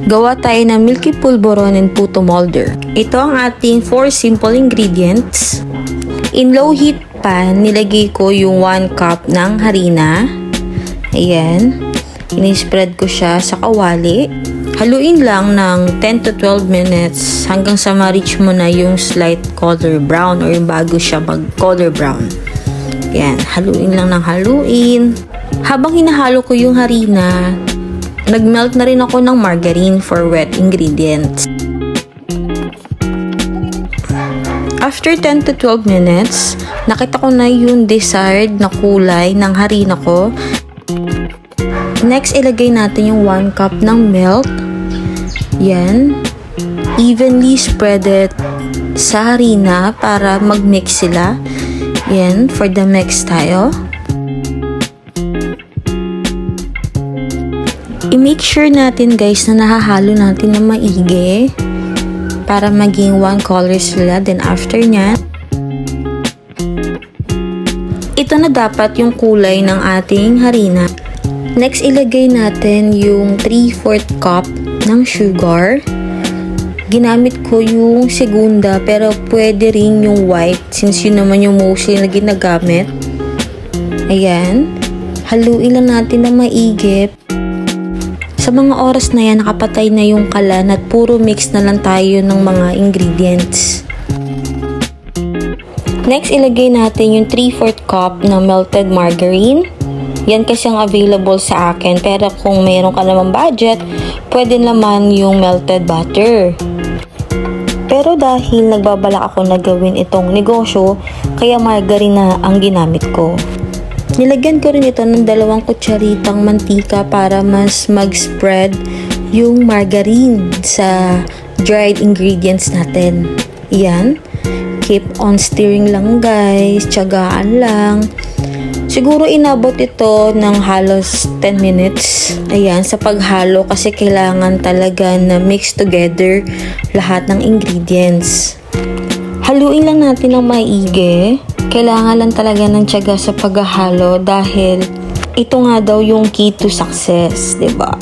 gawa tayo ng milky pulveron and puto molder. Ito ang ating 4 simple ingredients. In low heat pan, nilagay ko yung 1 cup ng harina. Ayan. Ini-spread ko siya sa kawali. Haluin lang ng 10 to 12 minutes hanggang sa ma-reach mo na yung slight color brown or yung bago siya mag-color brown. Ayan. Haluin lang ng haluin. Habang hinahalo ko yung harina, nag-melt na rin ako ng margarine for wet ingredients. After 10 to 12 minutes, nakita ko na yung desired na kulay ng harina ko. Next, ilagay natin yung 1 cup ng milk. Yan. Evenly spread it sa harina para mag-mix sila. Yan, for the mix tayo. I-make sure natin guys na nahahalo natin na maigi para maging one color sila. Then after nya, ito na dapat yung kulay ng ating harina. Next, ilagay natin yung 3/4 cup ng sugar. Ginamit ko yung segunda pero pwede rin yung white since yun naman yung mostly na ginagamit. Ayan. Haluin lang natin na maigi. Sa mga oras na yan, nakapatay na yung kalan at puro mix na lang tayo ng mga ingredients. Next, ilagay natin yung 3/4 cup ng melted margarine. Yan kasi ang available sa akin. Pero kung mayroon ka naman budget, pwede naman yung melted butter. Pero dahil nagbabalak ako na gawin itong negosyo, kaya margarine na ang ginamit ko. Nilagyan ko rin ito ng 2 kutsaritang mantika para mas mag-spread yung margarine sa dried ingredients natin. Yan. Keep on stirring lang guys. Tiyagaan lang. Siguro inabot ito ng halos 10 minutes. Ayan, sa paghalo kasi kailangan talaga na mix together lahat ng ingredients. Haluin lang natin ng maigi. Kailangan lang talaga ng tiyaga sa paghahalo dahil ito nga daw yung key to success, 'di ba?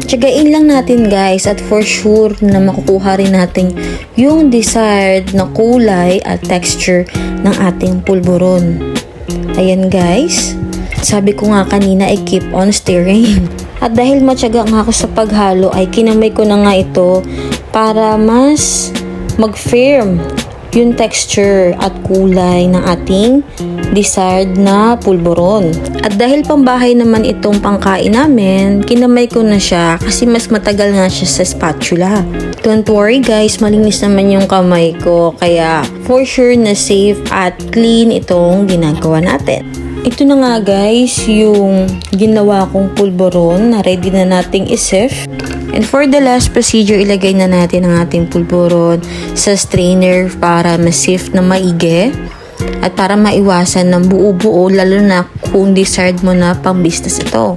Tiyagain lang natin guys at for sure na makukuha rin natin yung desired na kulay at texture ng ating pulburon. Ayan guys, sabi ko nga kanina ay keep on stirring. At dahil matyaga nga ako sa paghalo ay kinamay ko na nga ito para mas mag-firm yung texture at kulay ng ating desired na pulburon. At dahil pambahay naman itong pangkain namin, kinamay ko na siya kasi mas matagal nga siya sa spatula. Don't worry guys, malinis naman yung kamay ko kaya for sure na safe at clean itong ginagawa natin. Ito na nga guys yung ginawa kong pulburon na ready na nating isift. And for the last procedure, ilagay na natin ang ating pulburon sa strainer para ma-sift na maigi at para maiwasan ng buo-buo lalo na kung desired mo na pang-business ito.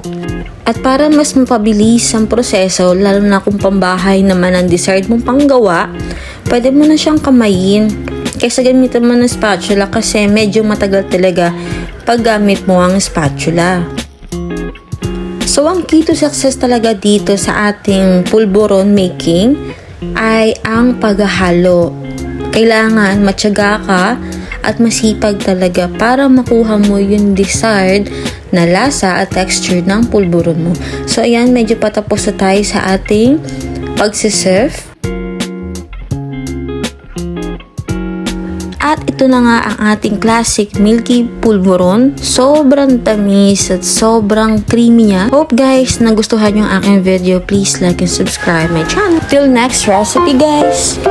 At para mas mapabilis ang proseso, lalo na kung pambahay naman ang desired mong panggawa, pwede mo na siyang kamayin kaysa gamitin mo ng spatula kasi medyo matagal talaga pag gamit mo ang spatula. So, ang key to success talaga dito sa ating pulburon making ay ang paghahalo. Kailangan matyaga ka at masipag talaga para makuha mo yung desired na lasa at texture ng pulburon mo. So, ayan, medyo patapos na tayo sa ating pagsiserve. At ito na nga ang ating classic milky pulburon. Sobrang tamis at sobrang creamy niya. Hope guys nagustuhan yung aking video. Please like and subscribe my channel. Till next recipe guys!